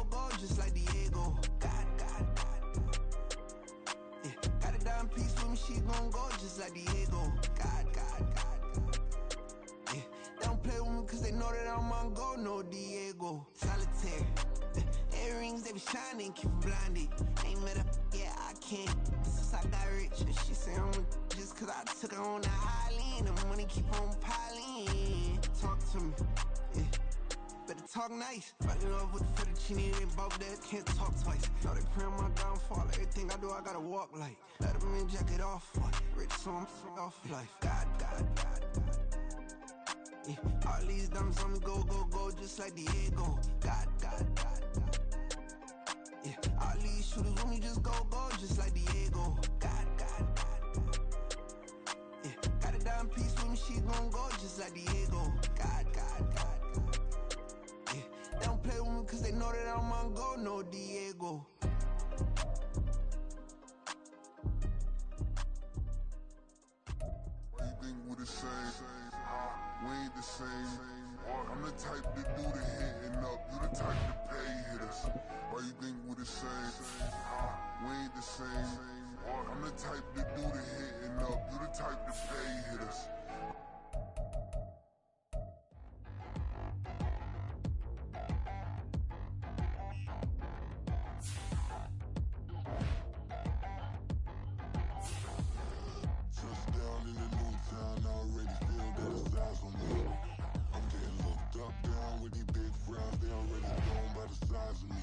go, just like Diego. God, God, God. Yeah, got a dime piece with me, she gon' go, just like Diego. God, God, God, God. Yeah, they don't play with me cause they know that I'm on go, no Diego. Solitaire. Earrings, they be shining, keep blinded. Ain't met up, yeah, I can't. Since I got rich, and she say I'm just cause I took her on the island. The money keep on piling. Talk to me, yeah. Better talk nice. Fucking up with the fettuccine, they both dead, can't talk twice. Know they pray on my downfall, everything I do, I gotta walk like. Let them in, jacket off, rich, so I'm off life. God, God, God, God. Yeah, all these diamonds on me, go, go, go, just like Diego. God, God, God, God. Yeah, all these shooters with me, just go, go, just like Diego. God, God, God, God. Yeah, got a dime piece with me, she gon' go, just like Diego. God, God, God, God. Yeah, they don't play with me cause they know that I'm on go, no Diego. Why you think we the same? We ain't the same. I'm the type to do the hitting up, you the type to pay hitters. Why you think we the same? We ain't the same. I'm the type to do the hitting up, you the type to pay hitters. Touchdown in the new town, I already feel that it's eyes on me. I'm getting looked up, down with these big frowns, they already known by the size of me.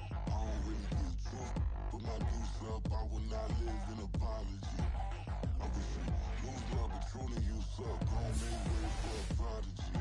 I don't really give two, put my deuce up, I will not live in apology. I wish you lose love, but truly you suck, gon' make way for a prodigy.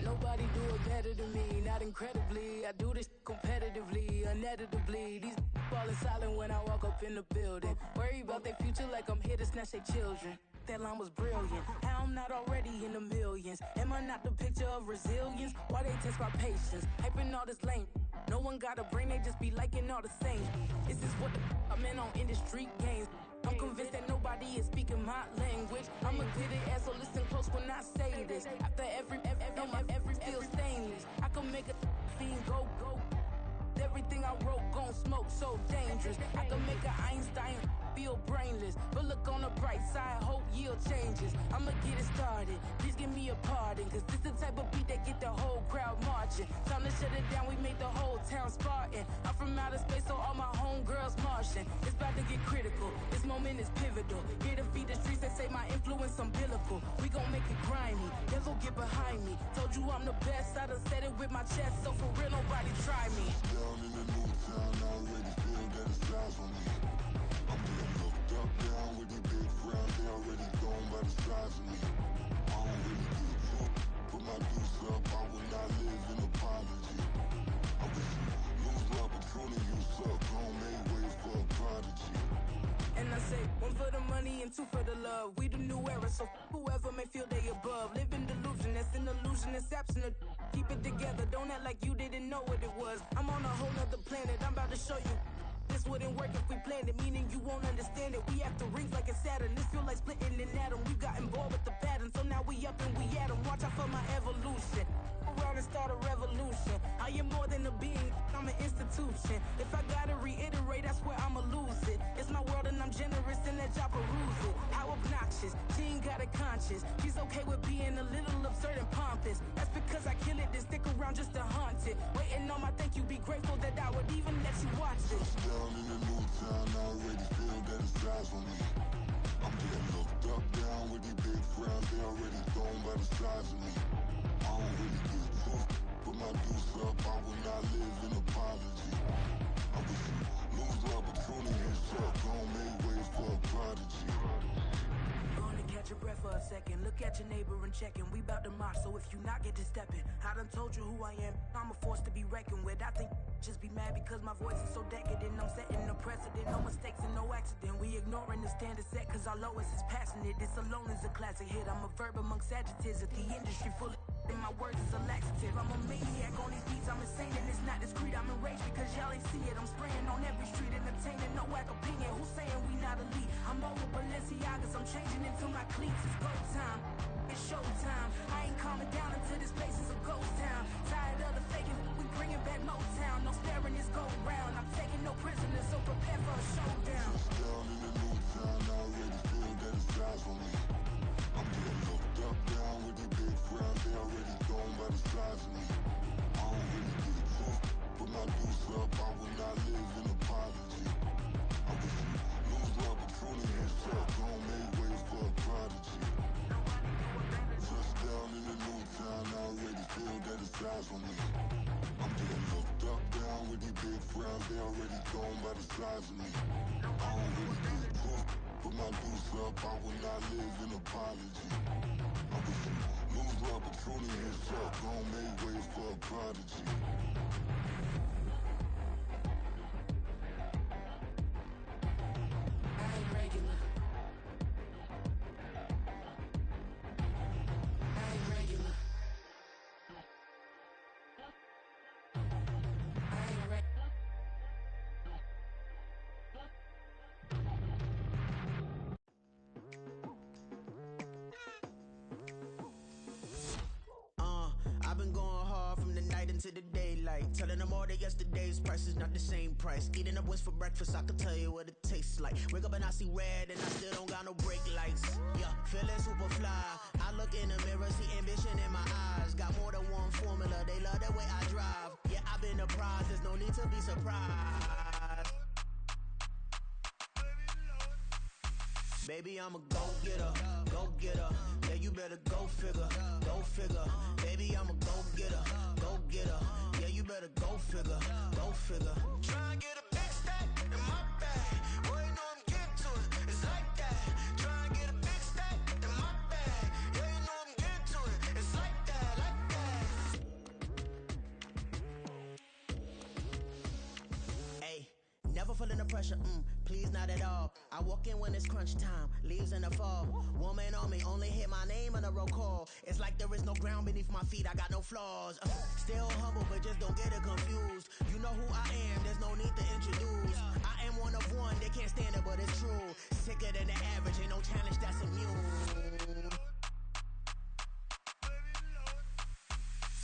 Nobody do it better than me, not incredibly. I do this competitively, uneditably. These falling silent when I walk up in the building. Worry about their future like I'm here to snatch their children. That line was brilliant. How I'm not already in the millions? Am I not the picture of resilience? Why they test my patience? Hyping all this lame. No one got a brain, they just be liking all the same. This is what I'm in on industry games. I'm convinced that nobody is speaking my language. I'm a good ass, so listen close when I say this. After every feel stainless. I can make a fiend go. Everything I wrote gon' smoke, so dangerous. I can make an Einstein feel brainless. But look on the bright side, hope yield changes. I'ma get it started, please give me a pardon. Cause this the type of beat that get the whole crowd marching. Time to shut it down, we made the whole town Spartan. I'm from outer space, so all my homegirls Martian. It's about to get critical, this moment is pivotal. Here to feed the streets that say my influence umbilical. We gon' make it grimy, devil get behind me. Told you I'm the best, I done said it with my chest. So for real, nobody try me. Down in the new town, I already feel that it's eyes on me. I'm getting looked up, down with these big frowns, they already gone by the size of me. I don't really give two, put my deuce up, I will not live in apology. I wish you lose love, but truly you suck, gon' make way for a prodigy. And I say, one for the money and two for the love. We the new era, so whoever may feel they above. Live in delusion, that's an illusion, it's absent of. Keep it together, don't act like you didn't know what it was. I'm on a whole nother planet, I'm about to show you. This wouldn't work if we planned it, meaning you won't understand it. We have to rings like a Saturn, this feel like splitting an atom. We got involved with the pattern, so now we up and we at 'em. Watch out for my evolution. Around and start a revolution. I am more than a being, I'm an institution. If I gotta reiterate, that's where I'ma lose it. It's my world and I'm generous and that y'all peruse it. How obnoxious, she ain't got a conscience. She's okay with being a little absurd and pompous. That's because I kill it, then stick around just to haunt it. Waiting on my thank you, be grateful that I would even let you watch it. Down in the new town, I already feel that it's eyes on me. I'm getting looked up, down with these big frowns, they already gone by the size of me. I don't really give two, put my deuce up, I will not live in apology. I wish you lose love, but truly you suck, gon' make way for a prodigy. Gonna catch your breath for a second. Look at your neighbor and check in. We bout to march, so if you not get to stepping. I done told you who I am. I'm a force to be reckoned with. I think just be mad because my voice is so decadent. I'm setting a precedent. No mistakes and no accident. We ignoring the standard set cause our lowest is passionate. This alone is a classic hit. I'm a verb amongst adjectives. If the industry full of and my words is a laxative. I'm a maniac on these beats, I'm insane and it's not discreet. I'm enraged because y'all ain't see it. I'm spraying on every street, entertaining, no whack opinion. Who's saying we not elite? I'm over Balenciagas, I'm changing into my cleats. It's go time, it's show time. I ain't calming down until this place is a ghost town. Tired of the faking, we bringing back Motown. No staring, it's go size on me. I'm getting looked up, down with these big frowns. They already gone by the size of me. I don't really get put, put my deuce up. I will not live in apology. I wish you lose my opportunity and suck. Gon' make way for a prodigy. I've been going hard from the night into the daylight, telling them all that yesterday's price is not the same price. Eating up wings for breakfast, I can tell you what it tastes like. Wake up and I see red and I still don't got no brake lights. Yeah, feeling super fly. I look in the mirror, see ambition in my eyes. Got more than one formula, they love the way I drive. Yeah, I've been apprised, there's no need to be surprised. Baby, I'm a go-getter, go-getter. Yeah, you better go figure, go figure. Baby, I'm a go-getter, go-getter. Yeah, you better go figure, go figure. Try and get a big stack in my bag. Boy, you know I'm getting to it, it's like that. Try and get a big stack in my bag. Yeah, you know I'm getting to it, it's like that, like that. Hey, never feeling the pressure, please not at all. I walk in when it's crunch time, leaves in the fall. Woman on me, only hit my name on a roll call. It's like there is no ground beneath my feet, I got no flaws. Still humble, but just don't get it confused. You know who I am, there's no need to introduce. I am one of one, they can't stand it, but it's true. Sicker than the average, ain't no challenge that's immune.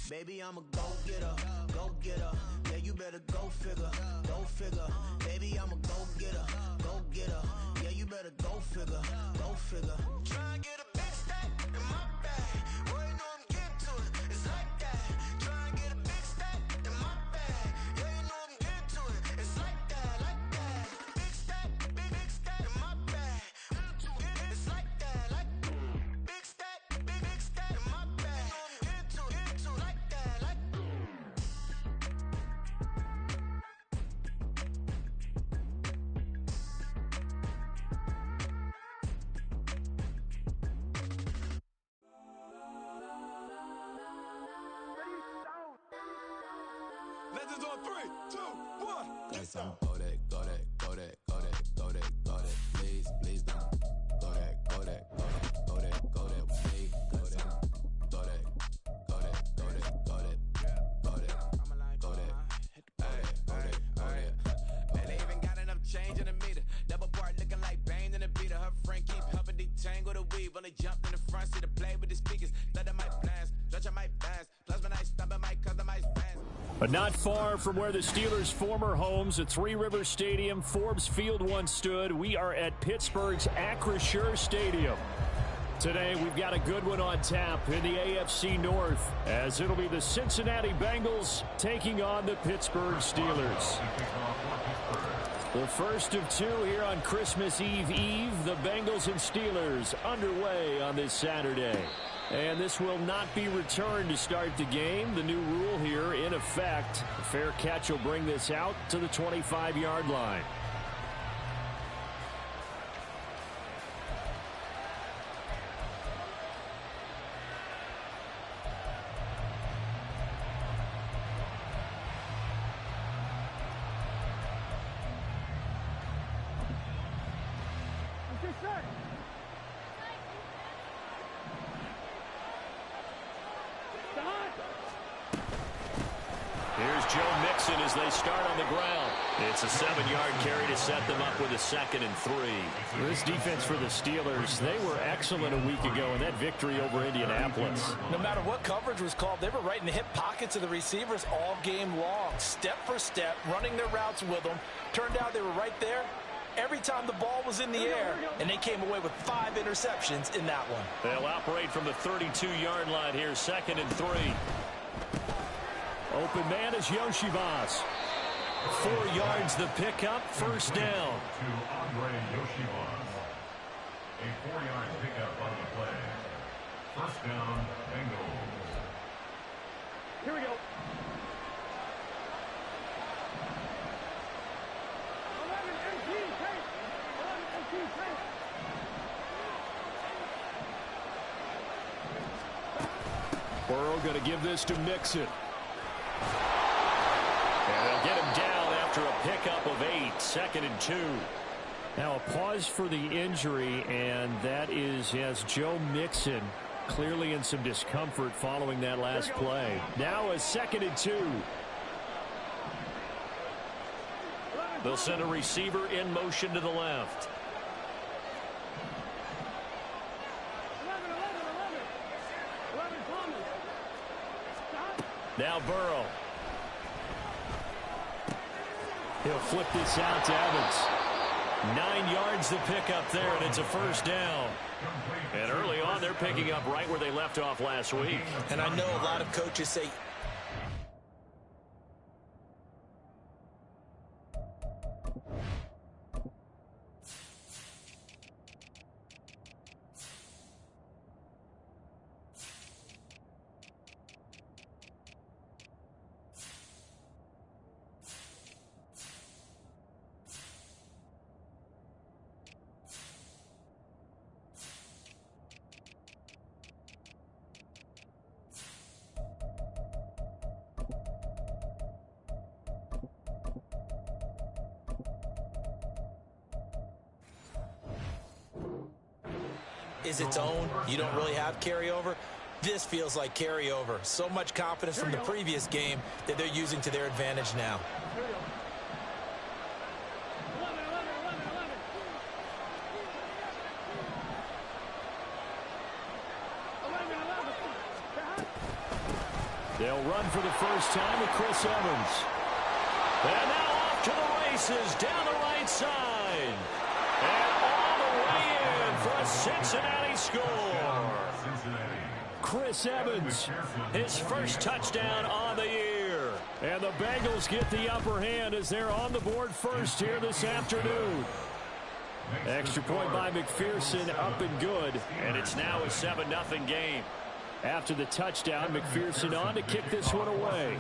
Baby, I'm a go-getter, go-getter. Yeah, you better go figure, go figure. Baby, I'm a go-getter, go-getter. Yeah, you better go figure, go figure. Try and get a big stack in my bag. Boy, you know I'm getting to it, it's like that. Try and get a big stack in my bag. Yeah, you know I'm getting to it, it's like that, like that. Big stack, big stack in my bag. It's like that, like big stack in my bag. You know I'm getting to it, like that, like. Legends on 3, 2, 1. Got some go that, go that, go that, go that, go that, go that. Please, please don't go that, go that, go that, go that, go that with me. Go that, go that, go that, go that, go that, go that, go that, go that. And they even got enough change in the meter. Double part looking like Bane in the beater. Her friend keep helping detangle the weave. Only jumped in the front seat to play with the speakers. Let them might blast, stretch might pass. Plus when I stop it might customize fast. But not far from where the Steelers' former homes at Three Rivers Stadium, Forbes Field once stood, we are at Pittsburgh's Acrisure Stadium. Today, we've got a good one on tap in the AFC North, as it'll be the Cincinnati Bengals taking on the Pittsburgh Steelers. The first of two here on Christmas Eve, the Bengals and Steelers underway on this Saturday. And this will not be returned to start the game. The new rule here in effect. A fair catch will bring this out to the 25-yard line. Here's Joe Mixon as they start on the ground. It's a 7-yard carry to set them up with a 2nd and 3. This defense for the Steelers, they were excellent a week ago in that victory over Indianapolis. No matter what coverage was called, they were right in the hip pockets of the receivers all game long. Step for step, running their routes with them. Turned out they were right there every time the ball was in the air, and they came away with 5 interceptions in that one. They'll operate from the 32-yard line here, 2nd and 3. Open man is Yoshivas. 4 yards the pickup, first down. To Andre Yoshivas. A 4-yard pickup on the play. First down, Bengals. Here we go. 11-18, take. 11-18, take. Burrow going to give this to Mixon. And they'll get him down after a pickup of 8, 2nd and 2. Now a pause for the injury, and that is as Joe Mixon clearly in some discomfort following that last play. Now a 2nd and 2. They'll send a receiver in motion to the left. Now Burrow. He'll flip this out to Evans. 9 yards to pick up there, and it's a first down. And early on, they're picking up right where they left off last week. And I know a lot of coaches say, is its own. You don't really have carryover. This feels like carryover. So much confidence from the previous game that they're using to their advantage now. They'll run for the first time with Chris Evans. And now off to the races down the right side. And all the way in for a Cincinnati score. Chris Evans, his first touchdown on the year. And the Bengals get the upper hand as they're on the board first here this afternoon. Extra point by McPherson, up and good. And it's now a 7-0 game. After the touchdown, McPherson on to kick this one away.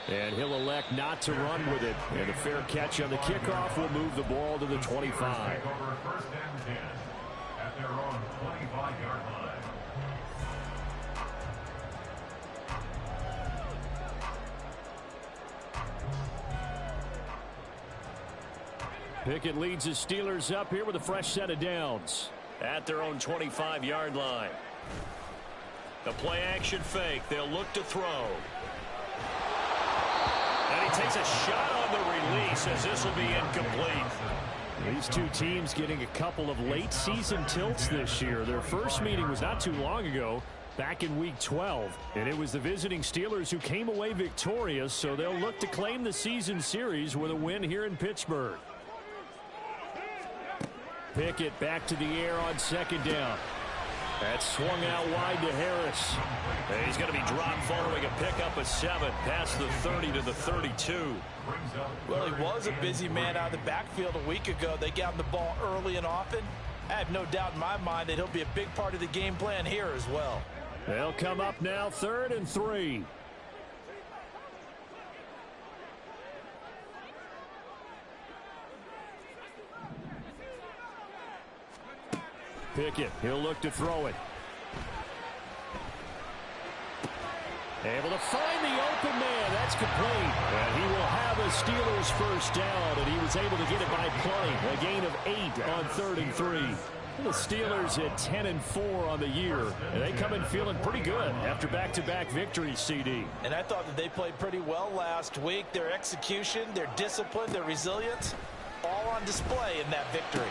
And he'll elect not to run with it. And a fair catch on the kickoff will move the ball to the 25. First and 10 at their own 25-yard line. Pickett leads the Steelers up here with a fresh set of downs. At their own 25-yard line. The play-action fake. They'll look to throw. And he takes a shot on the release as this will be incomplete. These two teams getting a couple of late-season tilts this year. Their first meeting was not too long ago, back in Week 12. And it was the visiting Steelers who came away victorious, so they'll look to claim the season series with a win here in Pittsburgh. Pickett back to the air on second down. That's swung out wide to Harris. And he's going to be dropped following a pickup of 7 past the 30 to the 32. Well, he was a busy man out of the backfield a week ago. They got him the ball early and often. I have no doubt in my mind that he'll be a big part of the game plan here as well. They'll come up now 3rd and 3. Pickett, he'll look to throw it. Able to find the open man. That's complete. And he will have a Steelers first down, and he was able to get it by play. A gain of 8 on 3rd and 3. The Steelers at 10-4 on the year, and they come in feeling pretty good after back-to-back victories, CD. And I thought that they played pretty well last week. Their execution, their discipline, their resilience, all on display in that victory.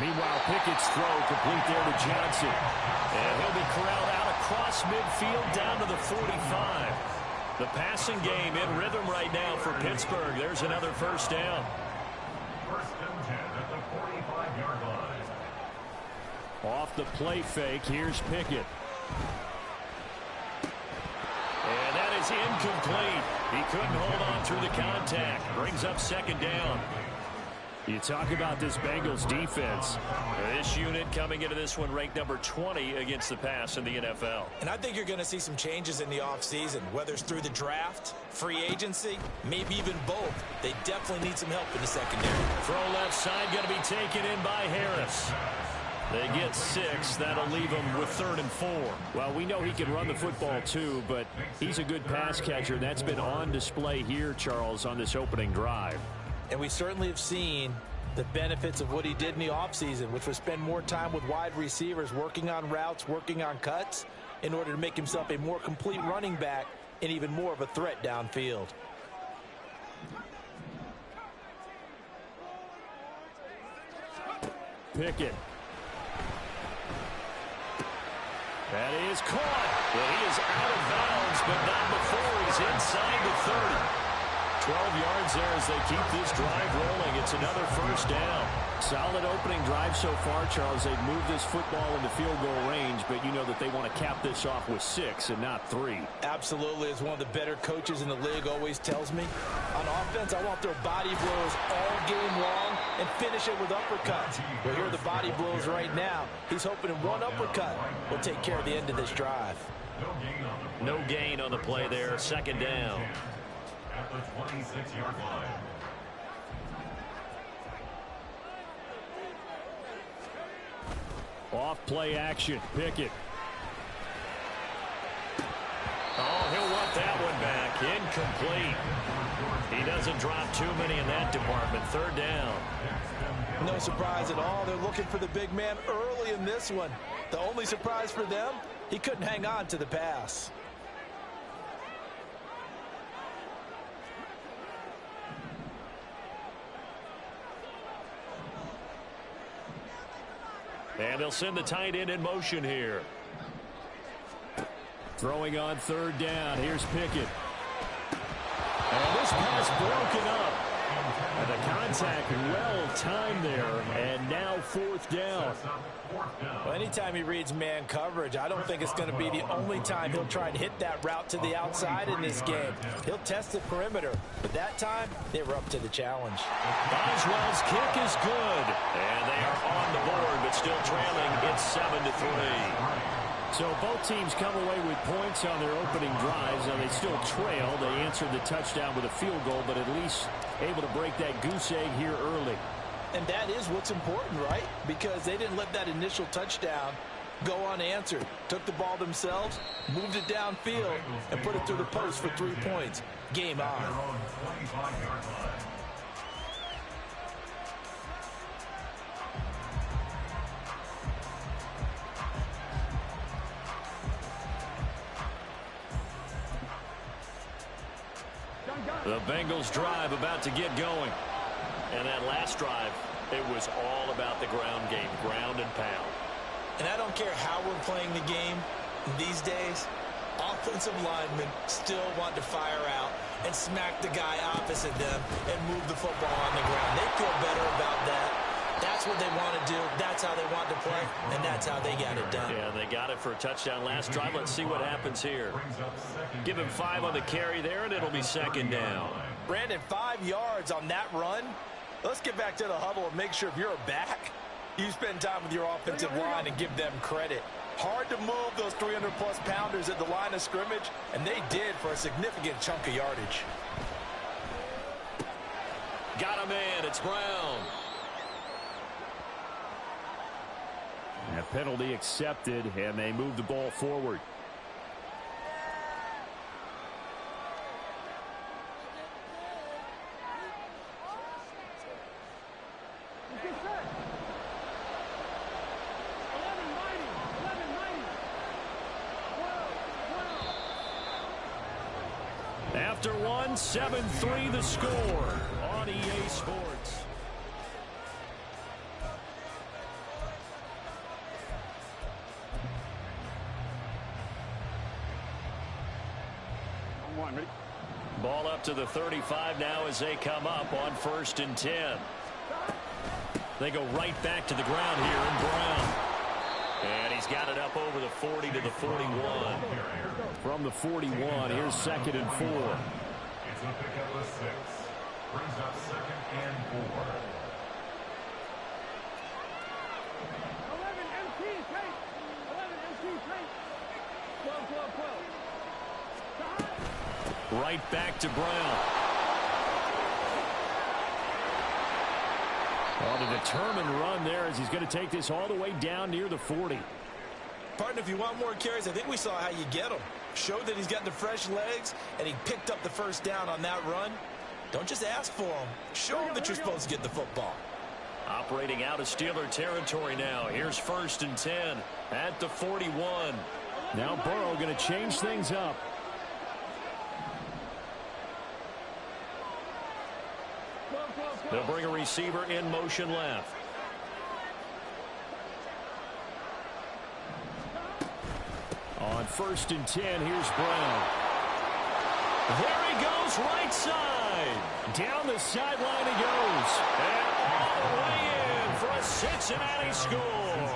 Meanwhile, Pickett's throw complete there to Johnson. And he'll be corralled out across midfield down to the 45. The passing game in rhythm right now for Pittsburgh. There's another first down. First and 10 at the 45-yard line. Off the play fake, here's Pickett. And that is incomplete. He couldn't hold on through the contact. Brings up second down. You talk about this Bengals defense. This unit coming into this one ranked number 20 against the pass in the NFL. And I think you're going to see some changes in the offseason, whether it's through the draft, free agency, maybe even both. They definitely need some help in the secondary. Throw left side going to be taken in by Harris. They get 6. That'll leave him with 3rd and 4. Well, we know he can run the football too, but he's a good pass catcher. That's been on display here, Charles, on this opening drive. And we certainly have seen the benefits of what he did in the offseason, which was spend more time with wide receivers, working on routes, working on cuts, in order to make himself a more complete running back and even more of a threat downfield. Pickett. That is caught. Well, he is out of bounds, but not before he's inside the 30. 12 yards there as they keep this drive rolling. It's another first down. Solid opening drive so far, Charles. They've moved this football into field goal range, but you know that they want to cap this off with 6 and not 3. Absolutely. As one of the better coaches in the league always tells me, on offense, I want their body blows all game long and finish it with uppercuts. Well, here are the body blows right now. He's hoping in one uppercut will take care of the end of this drive. No gain on the play there. Second down. At the 26-yard line. Off play action. Pickett. Oh, he'll want that one back. Incomplete. He doesn't drop too many in that department. 3rd down. No surprise at all. They're looking for the big man early in this one. The only surprise for them, he couldn't hang on to the pass. And they'll send the tight end in motion here. Throwing on 3rd down. Here's Pickett. And this pass broken up. And the contact well timed there. And now 4th down. Well, anytime he reads man coverage, I don't think it's going to be the only time he'll try and hit that route to the outside in this game. He'll test the perimeter. But that time, they were up to the challenge. Boswell's kick is good. And they are on the board, but still trailing. It's 7-3. So both teams come away with points on their opening drives, and they still trail. They answered the touchdown with a field goal, but at least able to break that goose egg here early. And that is what's important, right? Because they didn't let that initial touchdown go unanswered. Took the ball themselves, moved it downfield, and put it through the post for 3 points. Game on. The Bengals drive about to get going. And that last drive, it was all about the ground game, ground and pound. And I don't care how we're playing the game these days, offensive linemen still want to fire out and smack the guy opposite them and move the football on the ground. They feel better about that. That's what they want to do. That's how they want to play, and that's how they got it done. Yeah, they got it for a touchdown last drive. Let's see what happens here. Give him 5 on the carry there, and it'll be 2nd down. Brandon, 5 yards on that run. Let's get back to the huddle and make sure if you're a back, you spend time with your offensive line and give them credit. Hard to move those 300-plus pounders at the line of scrimmage, and they did for a significant chunk of yardage. Got a man. It's Brown. A penalty accepted, and they move the ball forward. After one, 7-3 the score on EA Sports. Ball up to the 35 now as they come up on 1st and 10. They go right back to the ground here in Brown. And he's got it up over the 40 to the 41. From the 41, here's 2nd and 4. It's a pickup of 6. Brings up 2nd and 4. MT tight. 11 MT tight. 12, 12, 12. Right back to Brown. Well, the determined run there as he's going to take this all the way down near the 40. Partner, if you want more carries, I think we saw how you get them. Showed that he's got the fresh legs, and he picked up the first down on that run. Don't just ask for him. Show him that you're supposed to get the football. Operating out of Steeler territory now. Here's 1st and 10 at the 41. Now Burrow going to change things up. They'll bring a receiver in motion left. On 1st and 10, here's Brown. There he goes, right side. Down the sideline he goes. And all the way in for a Cincinnati score.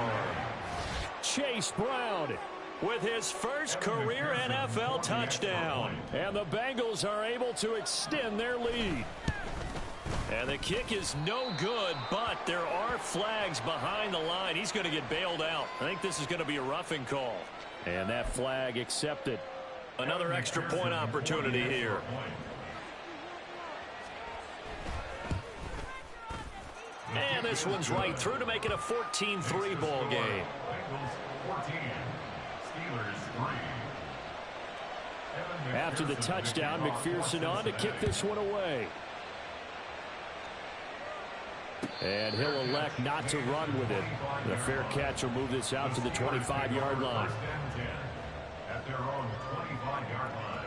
Chase Brown with his first career NFL touchdown. And the Bengals are able to extend their lead. And the kick is no good, but there are flags behind the line. He's going to get bailed out. I think this is going to be a roughing call. And that flag accepted. Another extra point opportunity here. And this one's right through to make it a 14-3 ball game. After the touchdown, McPherson on to kick this one away. And he'll elect not to run with it. The fair catch will move this out to the 25-yard line. At their own 25-yard line.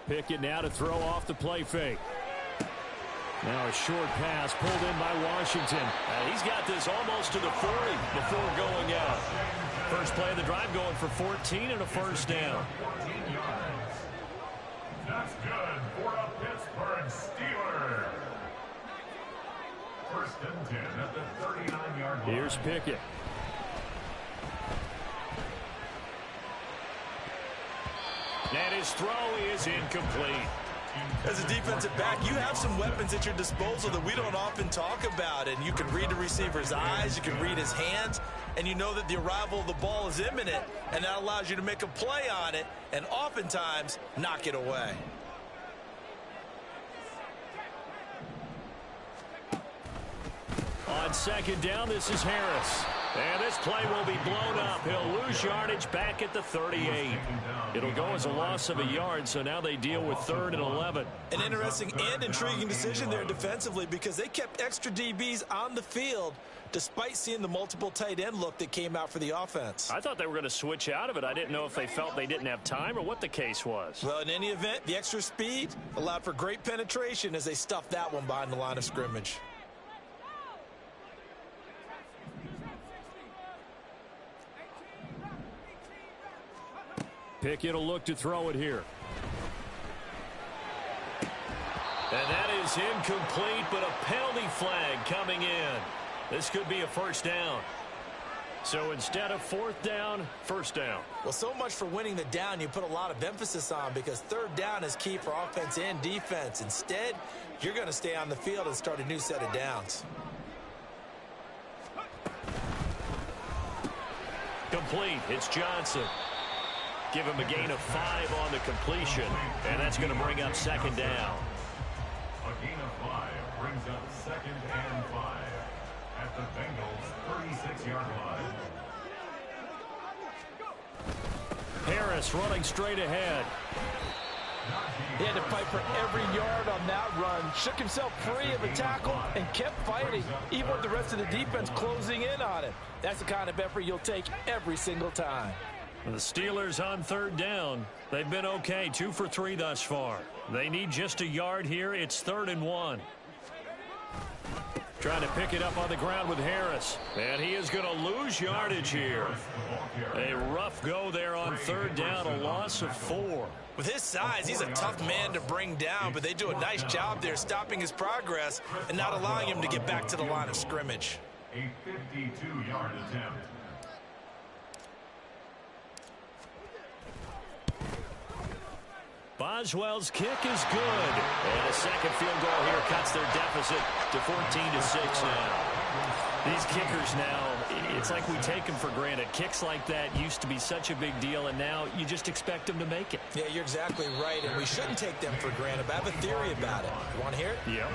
Pickett now to throw off the play fake. Now a short pass pulled in by Washington. He's got this almost to the 40 before going out. First play of the drive going for 14 and a first down. 14 yards. That's good for a Pittsburgh Steeler. 1st and 10 at the 39-yard line. Here's Pickett. And his throw is incomplete. As a defensive back, you have some weapons at your disposal that we don't often talk about. And you can read the receiver's eyes, you can read his hands, and you know that the arrival of the ball is imminent, and that allows you to make a play on it and oftentimes knock it away. On 2nd down, this is Harris. And this play will be blown up. He'll lose yardage back at the 38. It'll go as a loss of a yard, so now they deal with 3rd and 11. An interesting and intriguing decision there defensively because they kept extra DBs on the field despite seeing the multiple tight end look that came out for the offense. I thought they were going to switch out of it. I didn't know if they felt they didn't have time or what the case was. Well, in any event, the extra speed allowed for great penetration as they stuffed that one behind the line of scrimmage. Pickett will look to throw it here. And that is incomplete, but a penalty flag coming in. This could be a first down. So instead of 4th down, first down. Well, so much for winning the down you put a lot of emphasis on because 3rd down is key for offense and defense. Instead, you're going to stay on the field and start a new set of downs. Complete. It's Johnson. Give him a gain of 5 on the completion, and that's going to bring up 2nd down. A gain of 5 brings up 2nd and 5 at the Bengals' 36-yard line. Harris running straight ahead. He had to fight for every yard on that run, shook himself free of a tackle, and kept fighting, even with the rest of the defense closing in on him. That's the kind of effort you'll take every single time. The Steelers on 3rd down. They've been okay, 2 for 3 thus far. They need just a yard here. It's 3rd and 1. Trying to pick it up on the ground with Harris. And he is going to lose yardage here. A rough go there on 3rd down, a loss of 4. With his size, he's a tough man to bring down, but they do a nice job there stopping his progress and not allowing him to get back to the line of scrimmage. A 52-yard attempt. By Boswell's kick is good. And a second field goal here cuts their deficit to 14-6 now. These kickers now, it's like we take them for granted. Kicks like that used to be such a big deal, and now you just expect them to make it. Yeah, you're exactly right, and we shouldn't take them for granted. But I have a theory about it. You want to hear it? Yeah.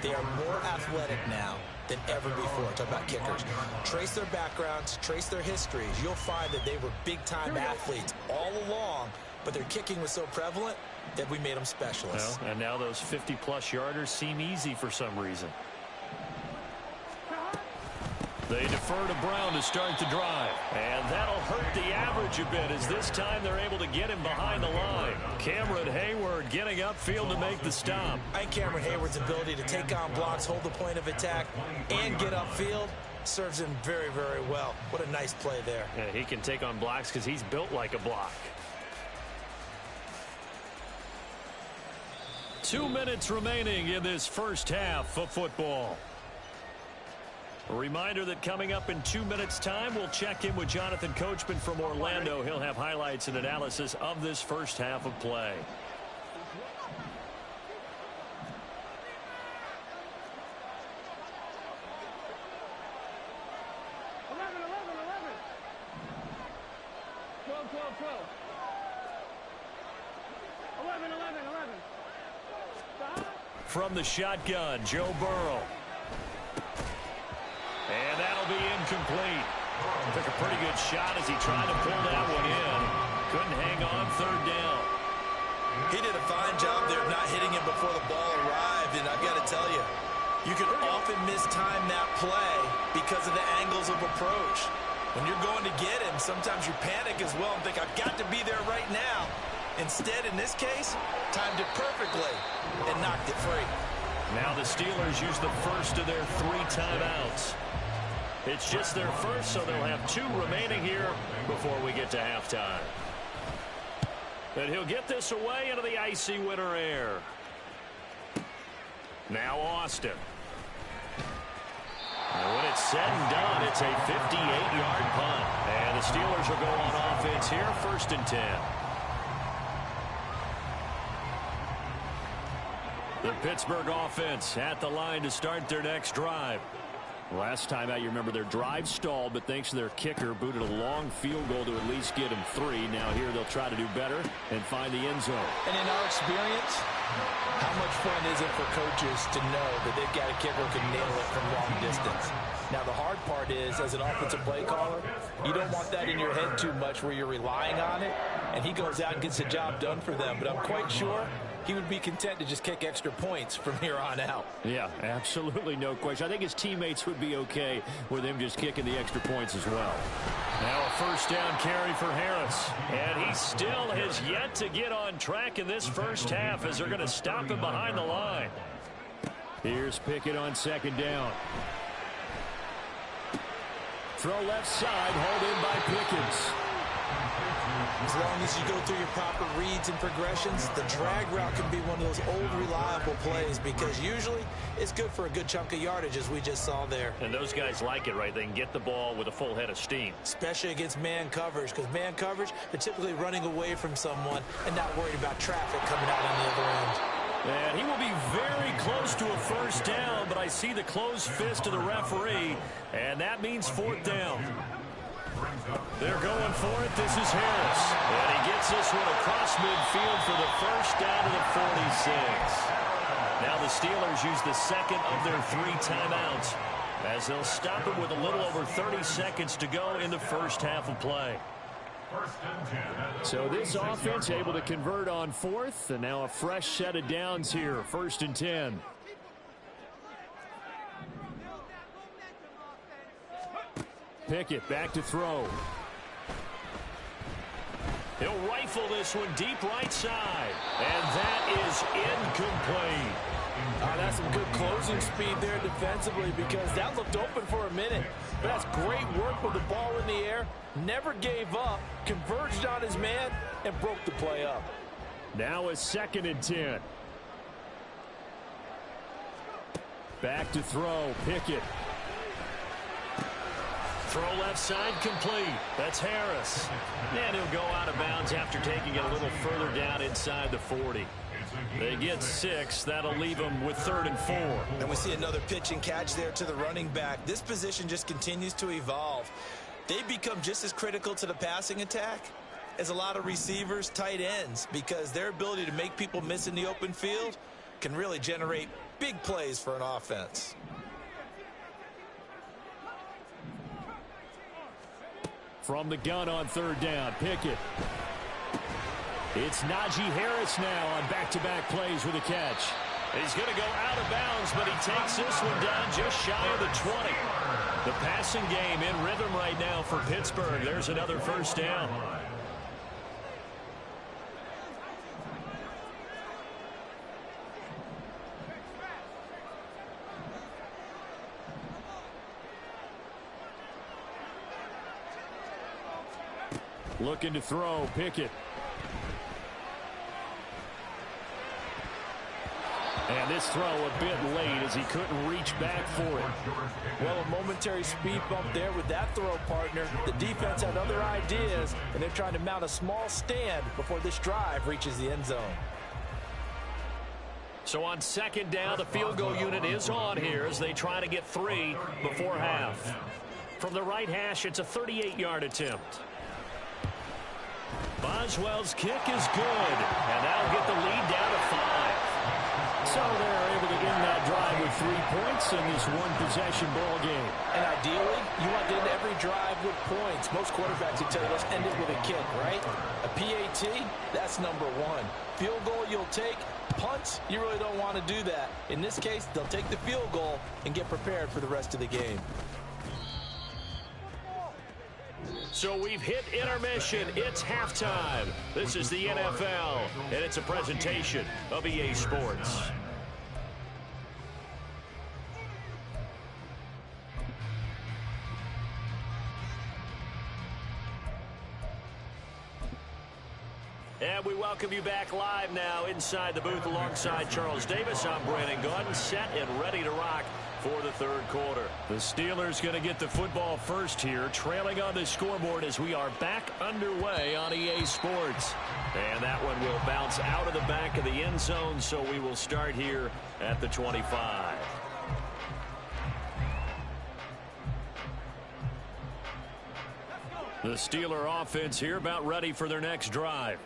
They are more athletic now than ever before. Talk about kickers. Trace their backgrounds, trace their histories. You'll find that they were big-time athletes all along, but their kicking was so prevalent that we made them specialists. Well, and now those 50-plus yarders seem easy for some reason. They defer to Brown to start the drive. And that'll hurt the average a bit as this time they're able to get him behind the line. Cameron Hayward getting upfield to make the stop. I think Cameron Hayward's ability to take on blocks, hold the point of attack, and get upfield serves him very, very well. What a nice play there. Yeah, he can take on blocks because he's built like a block. 2 minutes remaining in this first half of football. A reminder that coming up in 2 minutes' time, we'll check in with Jonathan Coachman from Orlando. He'll have highlights and analysis of this first half of play. From the shotgun, Joe Burrow. And that'll be incomplete. Took a pretty good shot as he tried to pull that one in. Couldn't hang on third down. He did a fine job there of not hitting him before the ball arrived. And I've got to tell you, you can often mistime that play because of the angles of approach. When you're going to get him, sometimes you panic as well and think, I've got to be there right now. Instead, in this case, timed it perfectly and knocked it free. Now the Steelers use the first of their 3 timeouts. It's just their first, so they'll have 2 remaining here before we get to halftime. And he'll get this away into the icy winter air. Now Austin. And when it's said and done, it's a 58-yard punt. And the Steelers will go on offense here, 1st and 10. The Pittsburgh offense at the line to start their next drive. Last time out, you remember their drive stalled, but thanks to their kicker, booted a long field goal to at least get them 3. Now here they'll try to do better and find the end zone. And in our experience, how much fun is it for coaches to know that they've got a kicker who can nail it from long distance? Now the hard part is, as an offensive play caller, you don't want that in your head too much where you're relying on it, and he goes out and gets the job done for them. But I'm quite sure he would be content to just kick extra points from here on out. Yeah, absolutely no question. I think his teammates would be okay with him just kicking the extra points as well. Now a first down carry for Harris. And he still has yet to get on track in this first half as they're going to stop him behind the line. Here's Pickett on 2nd down. Throw left side, hauled in by Pickens. As long as you go through your proper reads and progressions, the drag route can be one of those old reliable plays because usually it's good for a good chunk of yardage as we just saw there. And those guys like it, right? They can get the ball with a full head of steam. Especially against man coverage, because man coverage, they're typically running away from someone and not worried about traffic coming out on the other end. And he will be very close to a first down, but I see the closed fist of the referee, and that means 4th down. They're going for it. This is Harris. And he gets this one across midfield for the first down to the 46. Now the Steelers use the second of their 3 timeouts as they'll stop it with a little over 30 seconds to go in the first half of play. So this offense able to convert on 4th, and now a fresh set of downs here, 1st and 10. Pickett back to throw. He'll rifle this one deep right side. And that is incomplete. That's some good closing speed there defensively because that looked open for a minute. But that's great work with the ball in the air. Never gave up, converged on his man, and broke the play up. Now a 2nd and 10. Back to throw. Pickett. Throw left side complete. That's Harris. And he'll go out of bounds after taking it a little further down inside the 40. They get 6. That'll leave them with 3rd and 4. And we see another pitch and catch there to the running back. This position just continues to evolve. They become just as critical to the passing attack as a lot of receivers, tight ends, because their ability to make people miss in the open field can really generate big plays for an offense. From the gun on 3rd down, Pickett. It's Najee Harris now on back-to-back plays with a catch. He's going to go out of bounds, but he takes this one down just shy of the 20. The passing game in rhythm right now for Pittsburgh. There's another first down. Looking to throw, Pickett. And this throw a bit late as he couldn't reach back for it. Well, a momentary speed bump there with that throw, partner. The defense had other ideas, and they're trying to mount a small stand before this drive reaches the end zone. So on 2nd down, the field goal unit is on here as they try to get 3 before half. From the right hash, it's a 38-yard attempt. Boswell's kick is good, and that'll get the lead down to 5. So they're able to end that drive with 3 points in this one-possession ball game. And ideally, you want to end every drive with points. Most quarterbacks would tell you, let's end it with a kick, right? A PAT, that's number 1. Field goal you'll take. Punts, you really don't want to do that. In this case, they'll take the field goal and get prepared for the rest of the game. So we've hit intermission. It's halftime. This is the NFL, and it's a presentation of EA Sports. And we welcome you back live now inside the booth alongside Charles Davis. I'm Brandon Gaudin, set and ready to rock for the 3rd quarter. The Steelers going to get the football first here, trailing on the scoreboard as we are back underway on EA Sports. And that one will bounce out of the back of the end zone, so we will start here at the 25. The Steeler offense here about ready for their next drive.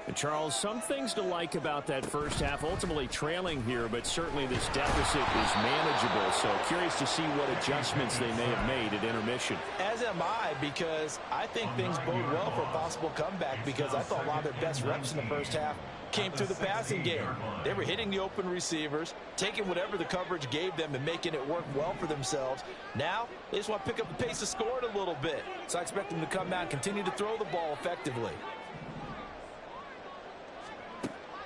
And Charles, some things to like about that first half, ultimately trailing here, but certainly this deficit is manageable. So curious to see what adjustments they may have made at intermission. As am I, because I think things bode well for a possible comeback, because I thought a lot of their best reps in the first half came through the passing game. They were hitting the open receivers, taking whatever the coverage gave them and making it work well for themselves. Now, they just want to pick up the pace of scoring a little bit. So I expect them to come out and continue to throw the ball effectively.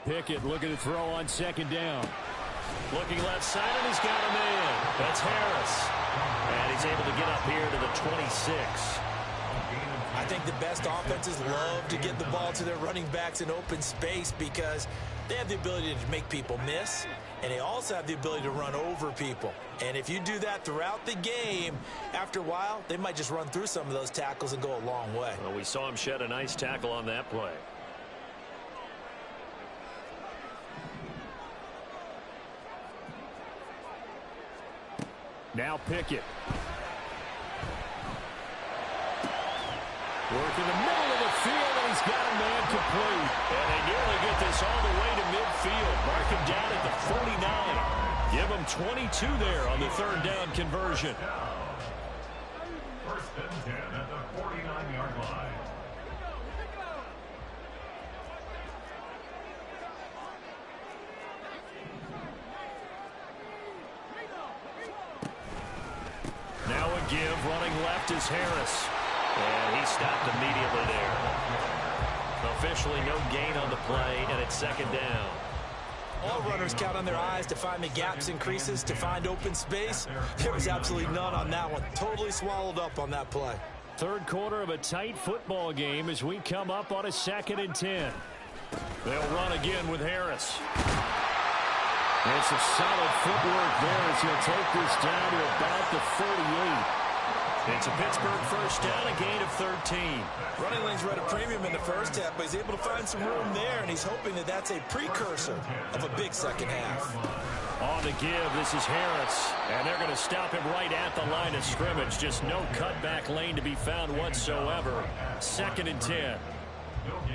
Pickett looking to throw on 2nd down. Looking left side, and he's got a man. That's Harris. And he's able to get up here to the 26. I think the best offenses love to get the ball to their running backs in open space because they have the ability to make people miss, and they also have the ability to run over people. And if you do that throughout the game, after a while, they might just run through some of those tackles and go a long way. Well, we saw him shed a nice tackle on that play. Now Pickett. Work in the middle of the field, and he's got a man complete. And they nearly get this all the way to midfield. Mark him down at the 49. Give him 22 there on the 3rd down conversion. 1st and 10 at the 49-yard line. Now a give, running left is Harris. And he stopped immediately there. Officially no gain on the play, and it's 2nd down. All runners count on their eyes to find the gaps and creases, to find open space. There was absolutely none on that one. Totally swallowed up on that play. 3rd quarter of a tight football game as we come up on a 2nd and 10. They'll run again with Harris. And it's a solid footwork there as he'll take this down to about the 38. It's a Pittsburgh first down, a gain of 13. Running lanes were at a premium in the first half, but he's able to find some room there, and he's hoping that that's a precursor of a big second half. On the give, this is Harris, and they're going to stop him right at the line of scrimmage. Just no cutback lane to be found whatsoever. 2nd and 10.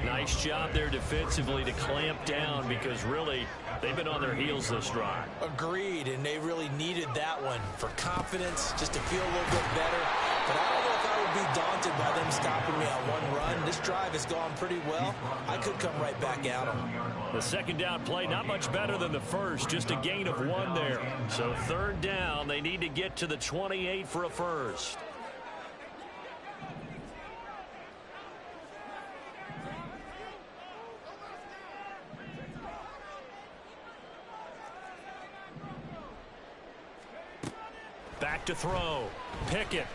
Nice job there defensively to clamp down because really they've been on their heels this drive. Agreed, and they really needed that one for confidence, just to feel a little bit better. But I don't know if I would be daunted by them stopping me on one run. This drive has gone pretty well. I could come right back at them. The second down play, not much better than the first, just a gain of 1 there. So 3rd down, they need to get to the 28 for a first. Back to throw. Pickett.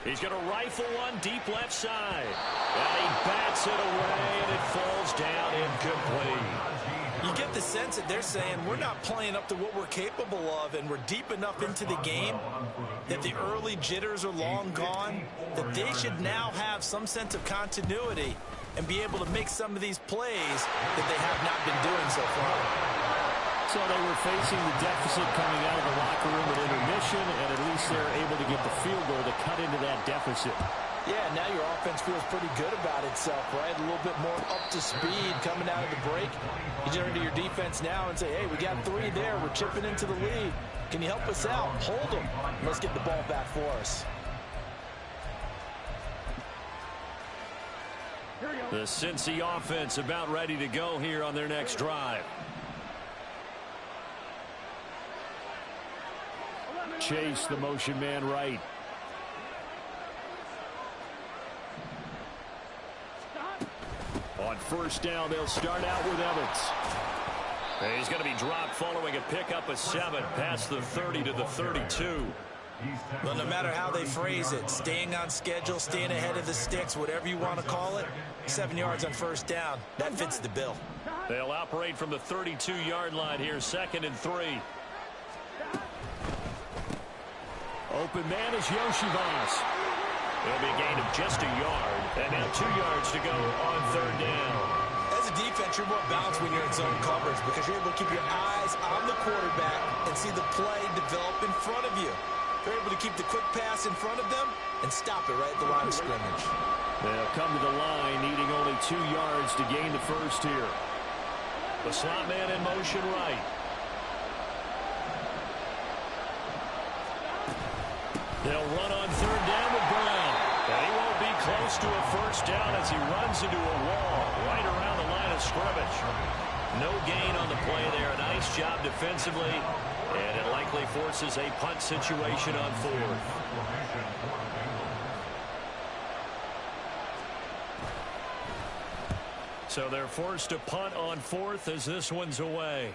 He's going to rifle one deep left side. And he bats it away, and it falls down incomplete. You get the sense that they're saying we're not playing up to what we're capable of, and we're deep enough into the game that the early jitters are long gone, that they should now have some sense of continuity and be able to make some of these plays that they have not been doing so far. So they were facing the deficit coming out of the locker room at intermission, and at least they're able to get the field goal to cut into that deficit. Yeah, now your offense feels pretty good about itself, right? A little bit more up to speed coming out of the break. You turn to your defense now and say, hey, we got 3 there. We're chipping into the lead. Can you help us out? Hold them. Let's get the ball back for us. The Cincy offense about ready to go here on their next drive. Chase, the motion man right. On 1st down, they'll start out with Evans. And he's going to be dropped following a pickup of 7 past the 30 to the 32. Well, no matter how they phrase it, staying on schedule, staying ahead of the sticks, whatever you want to call it, 7 yards on 1st down, that fits the bill. They'll operate from the 32-yard line here, 2nd and 3. Open man is Yoshivas. It'll be a gain of just a yard. And now 2 yards to go on 3rd down. As a defense, you're more balanced when you're in zone coverage because you're able to keep your eyes on the quarterback and see the play develop in front of you. They're able to keep the quick pass in front of them and stop it right at the line of scrimmage. They'll come to the line needing only 2 yards to gain the first here. The slot man in motion right. They'll run on 3rd down with Brown. And he won't be close to a first down as he runs into a wall right around the line of scrimmage. No gain on the play there. A nice job defensively. And it likely forces a punt situation on 4th. So they're forced to punt on 4th as this one's away.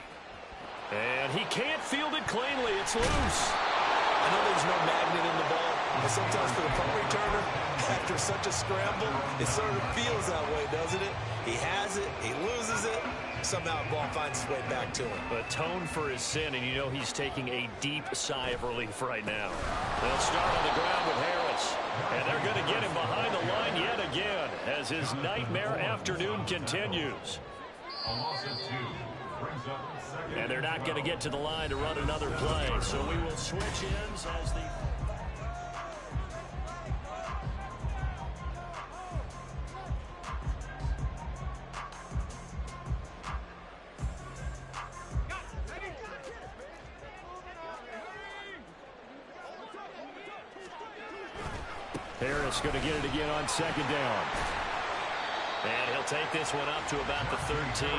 And he can't field it cleanly. It's loose. I know there's no magnet in the ball, but sometimes for the punt returner, after such a scramble, it sort of feels that way, doesn't it? He has it, he loses it, somehow the ball finds its way back to him. Atone for his sin, and you know he's taking a deep sigh of relief right now. They'll start on the ground with Harris, and they're going to get him behind the line yet again as his nightmare afternoon continues. A loss of 2. And they're not going to get to the line to run another play. So we will switch ends as the... Harris going to get it again on 2nd down. And he'll take this one up to about the 13.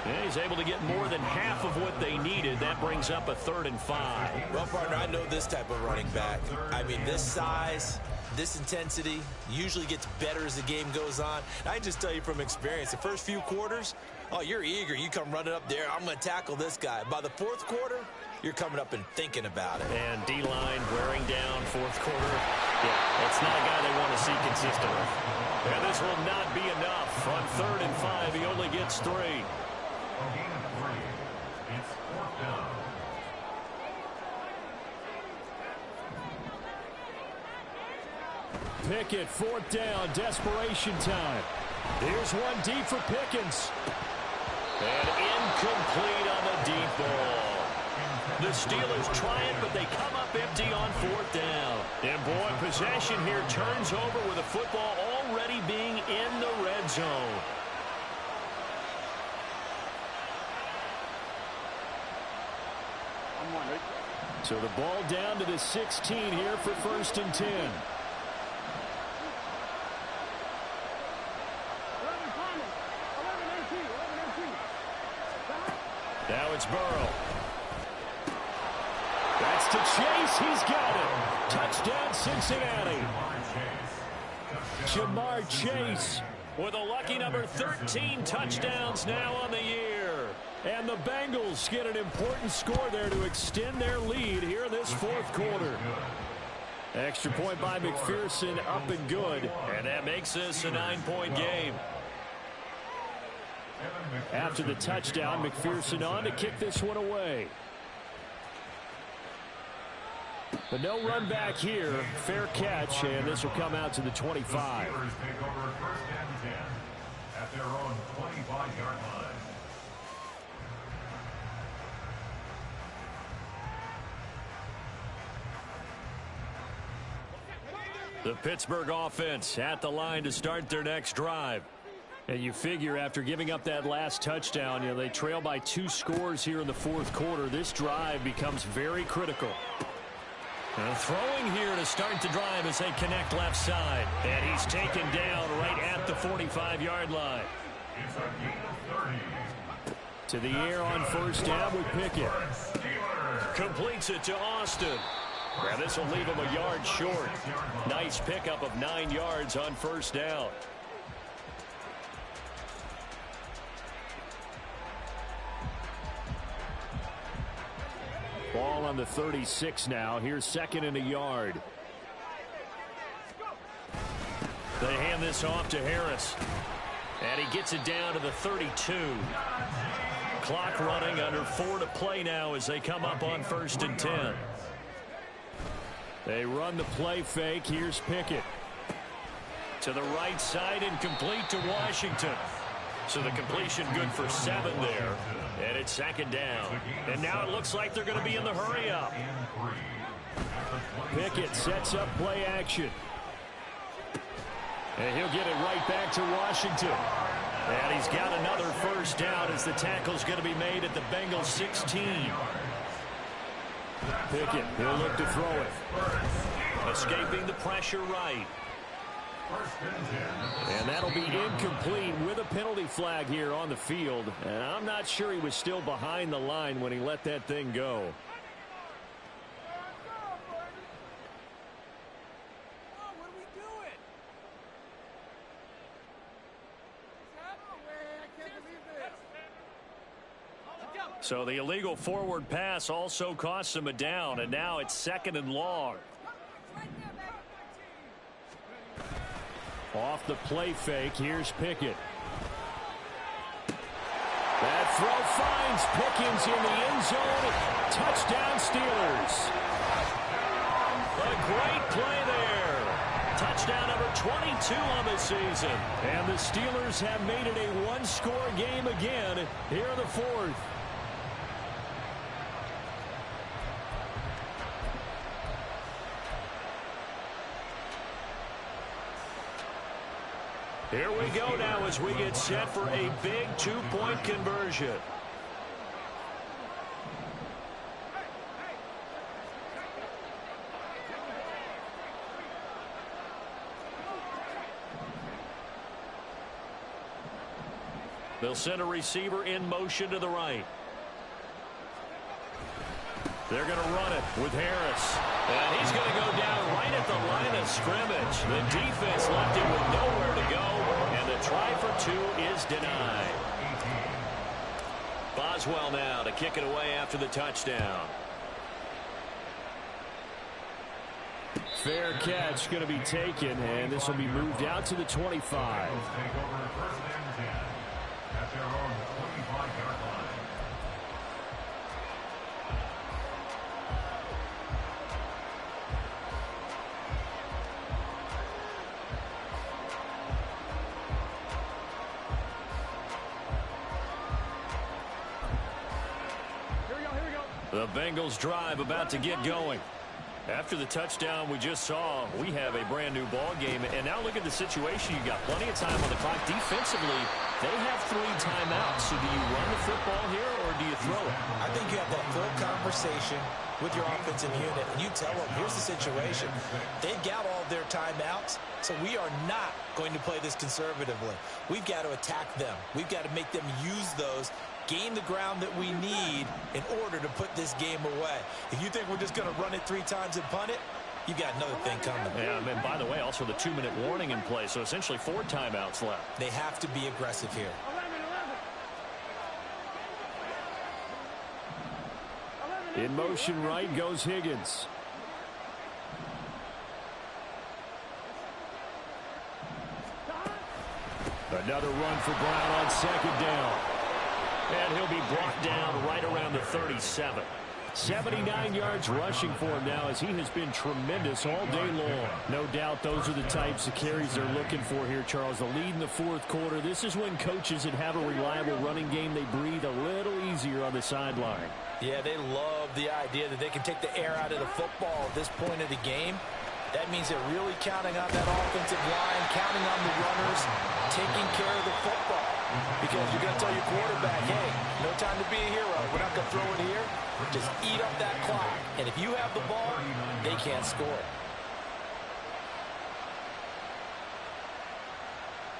Yeah, he's able to get more than half of what they needed. That brings up a 3rd and 5. Well, partner, I know this type of running back. I mean, this size, this intensity usually gets better as the game goes on. And I can just tell you from experience, the first few quarters, oh, you're eager. You come running up there. I'm going to tackle this guy. By the 4th quarter, you're coming up and thinking about it. And D-line wearing down 4th quarter. Yeah, it's not a guy they want to see consistently. And this will not be enough. On 3rd and 5, he only gets 3. A gain of 3. It's 4th down. Pickett, fourth down, desperation time. Here's one deep for Pickens. And incomplete on the deep ball. The Steelers try it, but they come up empty on fourth down. And boy, possession here turns over with the football already being in the red zone. So the ball down to the 16 here for 1st and 10. Now it's Burrow. That's to Chase. He's got it. Touchdown, Cincinnati. Jamar Chase with a lucky number 13 touchdowns now on the year. And the Bengals get an important score there to extend their lead here in this fourth quarter. Extra point by McPherson, up and good. And that makes this a 9-point game. After the touchdown, McPherson on to kick this one away. But no run back here. Fair catch, and this will come out to the 25. Take over 1st and 10 at their own 25-yard line. The Pittsburgh offense at the line to start their next drive. And you figure after giving up that last touchdown, they trail by 2 scores here in the fourth quarter. This drive becomes very critical. And throwing here to start the drive as they connect left side. And he's taken down right at the 45-yard line. It's a gain of 30. To the air on 1st down with Pickett. Completes it to Austin. Now this will leave him a yard short. Nice pickup of 9 yards on 1st down. Ball on the 36 now. Here's 2nd and a yard. They hand this off to Harris. And he gets it down to the 32. Clock running, under 4 to play now as they come up on 1st and 10. They run the play fake. Here's Pickett. To the right side and complete to Washington. So the completion good for 7 there. And it's 2nd down. And now it looks like they're going to be in the hurry up. Pickett sets up play action. And he'll get it right back to Washington. And he's got another 1st down as the tackle's going to be made at the Bengals 16. Pickett, he'll look to throw it. Escaping the pressure right. And that'll be incomplete with a penalty flag here on the field. And I'm not sure he was still behind the line when he let that thing go. So the illegal forward pass also costs him a down, and now it's 2nd and long. Off the play fake, here's Pickett. That throw finds Pickens in the end zone. Touchdown Steelers. A great play there. Touchdown number 22 on the season. And the Steelers have made it a 1-score game again here in the fourth. Here we go now as we get set for a big 2-point conversion. They'll send a receiver in motion to the right. They're going to run it with Harris. And he's going to go down right at the line of scrimmage. The defense left him with nowhere to go. And the try for 2 is denied. Boswell now to kick it away after the touchdown. Fair catch going to be taken, and this will be moved out to the 25. The Bengals drive about to get going. After the touchdown we just saw, we have a brand new ball game. And now look at the situation. You got plenty of time on the clock. Defensively, they have 3 timeouts. So do you run the football here or do you throw it? I think you have that full conversation with your offensive unit, and you tell them, here's the situation. They've got all of their timeouts, so we are not going to play this conservatively. We've got to attack them. We've got to make them use those, gain the ground that we need in order to put this game away. If you think we're just going to run it 3 times and punt it, you've got another thing coming. Yeah, and by the way, also the 2-minute warning in play, so essentially 4 timeouts left. They have to be aggressive here. In motion right goes Higgins. Another run for Brown on 2nd down. And he'll be brought down right around the 37. 79 yards rushing for him now as he has been tremendous all day long. No doubt those are the types of carries they're looking for here, Charles. The lead in the 4th quarter. This is when coaches that have a reliable running game, they breathe a little easier on the sideline. Yeah, they love the idea that they can take the air out of the football at this point of the game. That means they're really counting on that offensive line, counting on the runners, taking care of the football. Because you're going to tell your quarterback, hey, no time to be a hero. We're not going to throw it here. Just eat up that clock. And if you have the ball, they can't score.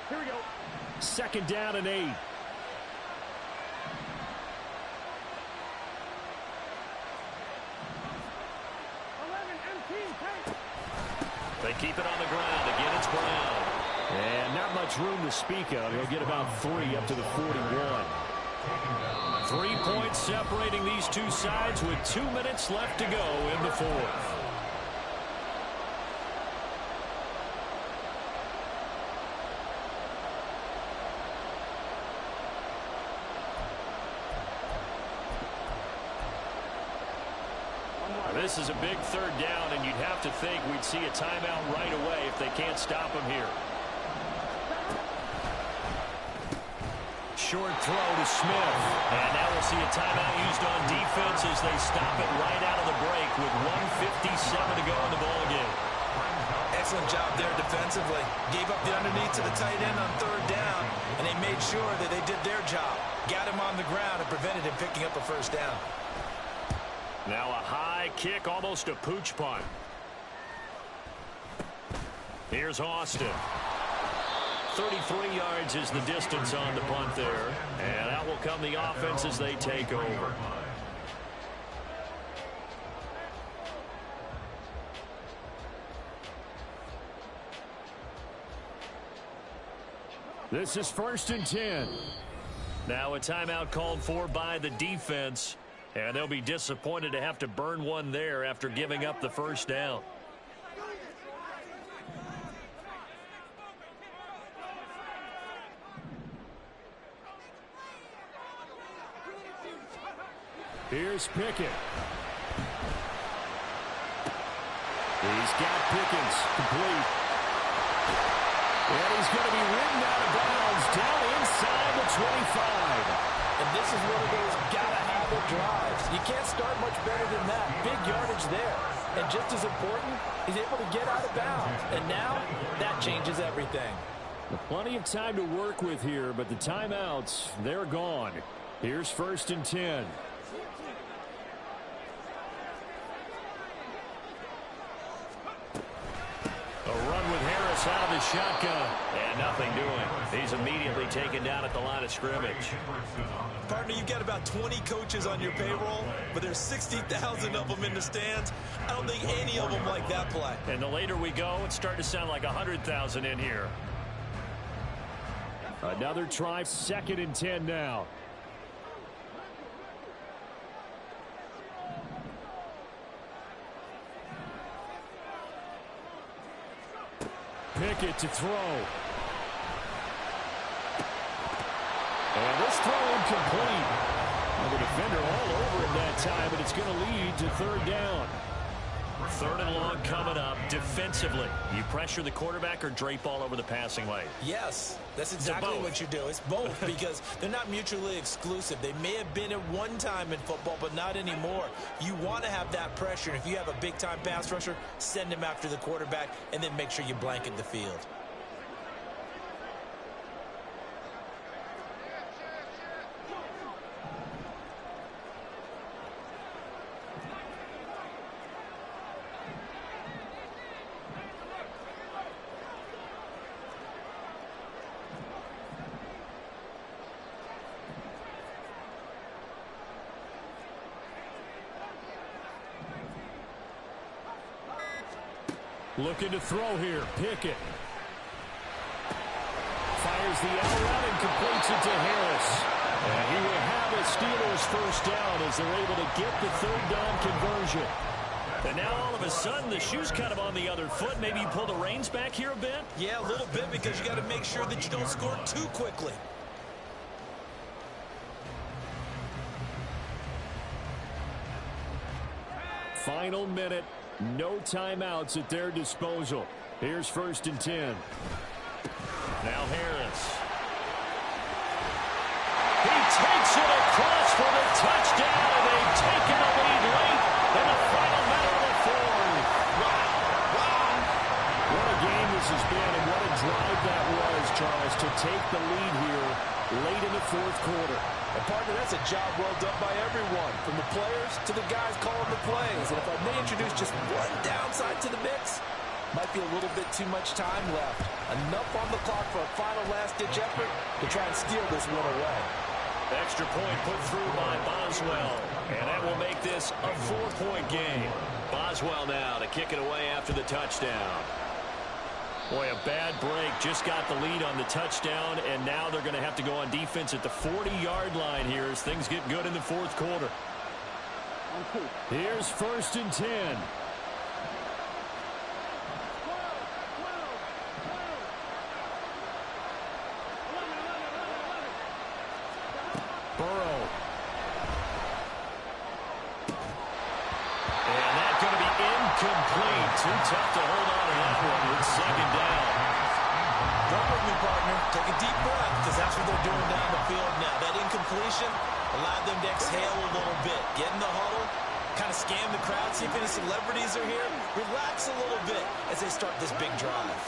Here we go. 2nd down and 8. They keep it on the ground. Again, it's Brown. And not much room to speak of. He'll get about 3 up to the 41. 3 points separating these two sides with 2 minutes left to go in the 4th. This is a big 3rd down, and you'd have to think we'd see a timeout right away if they can't stop him here. Short throw to Smith. And now we'll see a timeout used on defense as they stop it right out of the break with 1:57 to go in the ballgame. Excellent job there defensively. Gave up the underneath to the tight end on 3rd down, and they made sure that they did their job. Got him on the ground and prevented him picking up a 1st down. Now a high kick, almost a pooch punt. Here's Austin. 33 yards is the distance on the punt there. And out will come the offense as they take over. This is 1st and 10. Now a timeout called for by the defense. And they'll be disappointed to have to burn one there after giving up the 1st down. Here's Pickett. He's got Pickens complete. And he's going to be ridden out of bounds down inside the 25. And this is one of those gotta-have-it drives. You can't start much better than that. Big yardage there. And just as important, he's able to get out of bounds. And now, that changes everything. Plenty of time to work with here, but the timeouts, they're gone. Here's 1st and 10. A run with Harris out of the shotgun. And nothing doing. He's immediately taken down at the line of scrimmage. Partner, you've got about 20 coaches on your payroll, but there's 60,000 of them in the stands. I don't think any of them like that play. And the later we go, it's starting to sound like 100,000 in here. Another try, 2nd and 10 now. Pickett to throw. And this throw incomplete. And the defender all over him that time, but it's going to lead to 3rd down. Third and long coming up. Defensively, you pressure the quarterback or drape all over the passing lane? Yes, that's exactly what you do. It's both because they're not mutually exclusive. They may have been at one time in football, but not anymore. You want to have that pressure. And if you have a big-time pass rusher, send him after the quarterback and then make sure you blanket the field. Looking to throw here. Pickett. Fires the out route and completes it to Harris. And he will have a Steelers first down as they're able to get the third down conversion. And now all of a sudden the shoe's kind of on the other foot. Maybe you pull the reins back here a bit? Yeah, a little bit because you got to make sure that you don't score too quickly. Final minute. No timeouts at their disposal. Here's 1st and 10. Now Harris. He takes it across for the touchdown, and they've taken the lead late in the final minute of the fourth. Wow. What a game this has been, and what a drive that was, Charles, to take the lead here late in the fourth quarter. And partner, that's a job well done by everyone, from the players to the guys calling the plays. And if I may introduce just one downside to the mix, might be a little bit too much time left. Enough on the clock for a final last-ditch effort to try and steal this one away. Extra point put through by Boswell, and that will make this a 4-point game. Boswell now to kick it away after the touchdown. Boy, a bad break. Just got the lead on the touchdown, and now they're going to have to go on defense at the 40-yard line here as things get good in the fourth quarter. Here's 1st and 10. Burrow. And that's going to be incomplete. Too tough to hold on to that one with 2nd down. Run with me, partner. Take a deep breath because that's what they're doing down the field now. That incompletion allowed them to exhale a little bit. Get in the huddle, kind of scan the crowd, see if any celebrities are here. Relax a little bit as they start this big drive.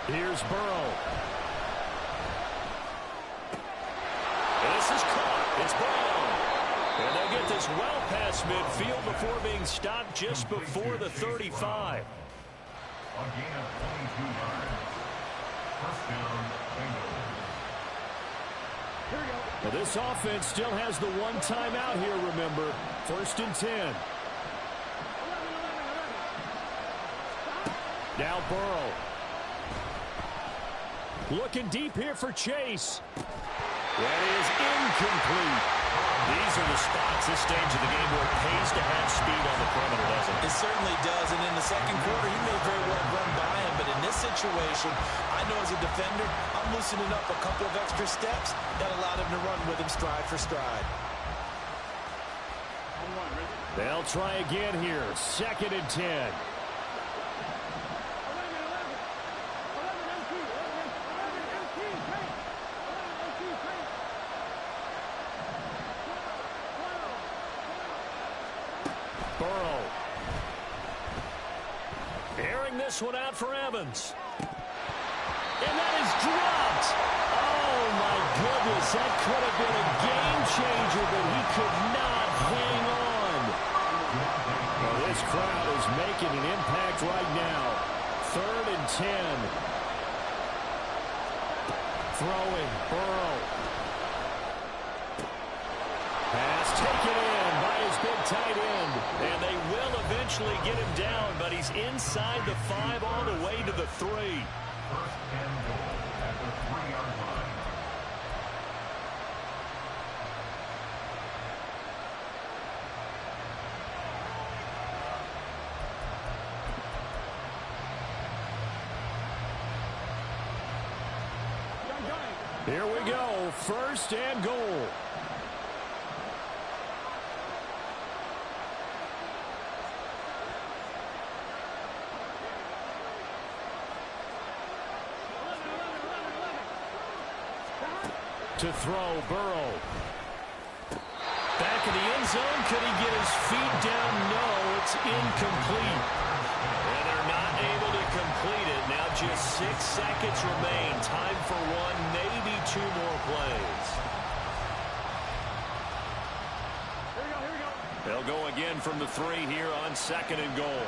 Here's Burrow. This is caught. It's Brown. And they'll get this well past midfield before being stopped just before the 35. A gain of 22 yards. First down, Bengals. Well, this offense still has the one timeout here, remember. 1st and 10. Now Burrow. Looking deep here for Chase. That is incomplete. These are the spots this stage of the game where it pays to have speed on the perimeter, doesn't it? It certainly does, and in the second quarter, he may very well run by him, but in this situation, I know as a defender, I'm loosening up a couple of extra steps that allowed him to run with him stride for stride. They'll try again here. 2nd and 10. Burrow. Airing this one out for Evans. And that is dropped. Oh, my goodness. That could have been a game changer, but he could not hang on. Well, this crowd is making an impact right now. 3rd and 10. Throwing. Burrow. Pass taken in by his big tight end. And they will eventually get him down, but he's inside the 5 all the way to the 3. First and goal at the 3-yard line. Here we go, 1st and goal. To throw, Burrow. Back in the end zone, could he get his feet down? No, it's incomplete. And they're not able to complete it. Now just 6 seconds remain. Time for one, maybe 2 more plays. Here we go. They'll go again from the 3 here on 2nd and goal.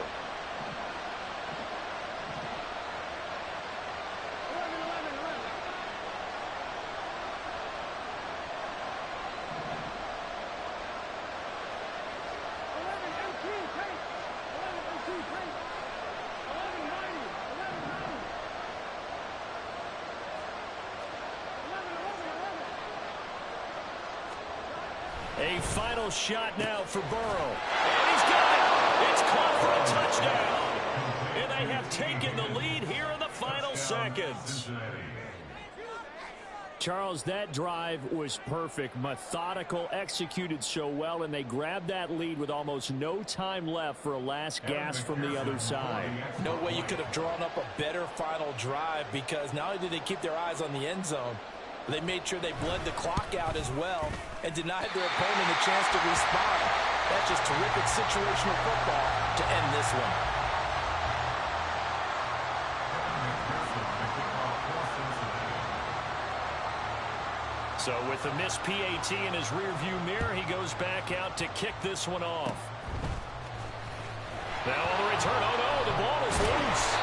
A final shot now for Burrow. And he's got it. It's caught for a touchdown. And they have taken the lead here in the final seconds. Charles, that drive was perfect, methodical, executed so well, and they grabbed that lead with almost no time left for a last gasp from the other side. No way you could have drawn up a better final drive, because not only did they keep their eyes on the end zone, they made sure they bled the clock out as well and denied their opponent a chance to respond. That's just terrific situational football to end this one. So with the missed PAT in his rearview mirror, he goes back out to kick this one off. Now on the return, oh no, the ball is loose.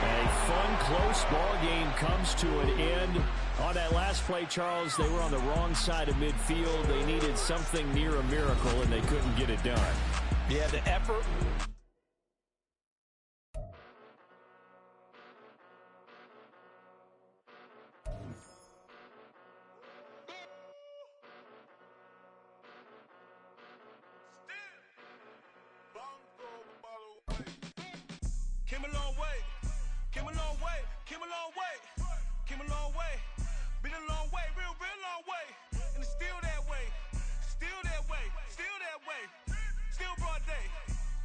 A fun, close ball game comes to an end. On that last play, Charles, they were on the wrong side of midfield. They needed something near a miracle, and they couldn't get it done. Yeah, the effort. Came a long way, came a long way, came a long way, came a long way, been a long way, real long way, and it's still that way, still that way, still that way, still broad day,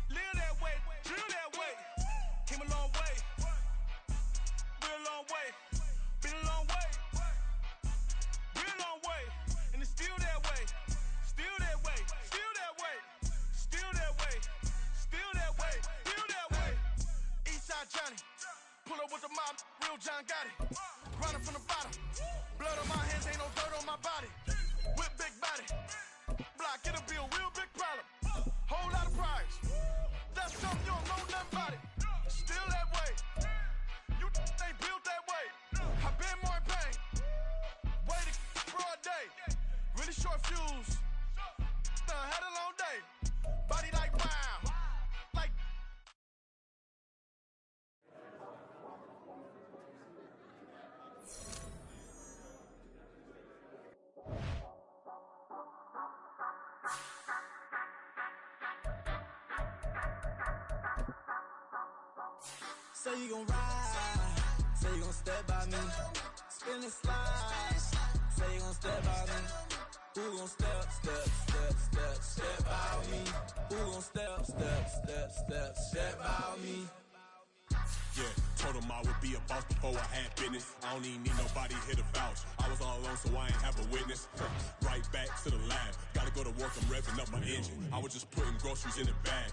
live that way, drill that way, came a long way, real long way, been a long way, real long way, and it's still that way, still that way, still that way, still that way, still that way, still that way. Eastside Johnny, pull up with the mob, real John Gotti. Running from the bottom, blood on my hands, ain't no dirt on my body. With big body, block, it'll be a real big problem. Whole lot of prize, that's something you don't know nothing about it. Still that way, you ain't built that way. I been more in pain, waited broad day. Really short fuse, had a long day. Body like wow, like. Say you gon' ride, say you gon' step by me, spin and slide, say you gon' step by me, who gon' step by me, who gon' step by me. Yeah, told him I would be a boss before I had business. I don't even need nobody here to vouch. I was all alone, so I ain't have a witness. Right back to the lab. Gotta go to work, I'm revving up my engine. I was just putting groceries in the bag.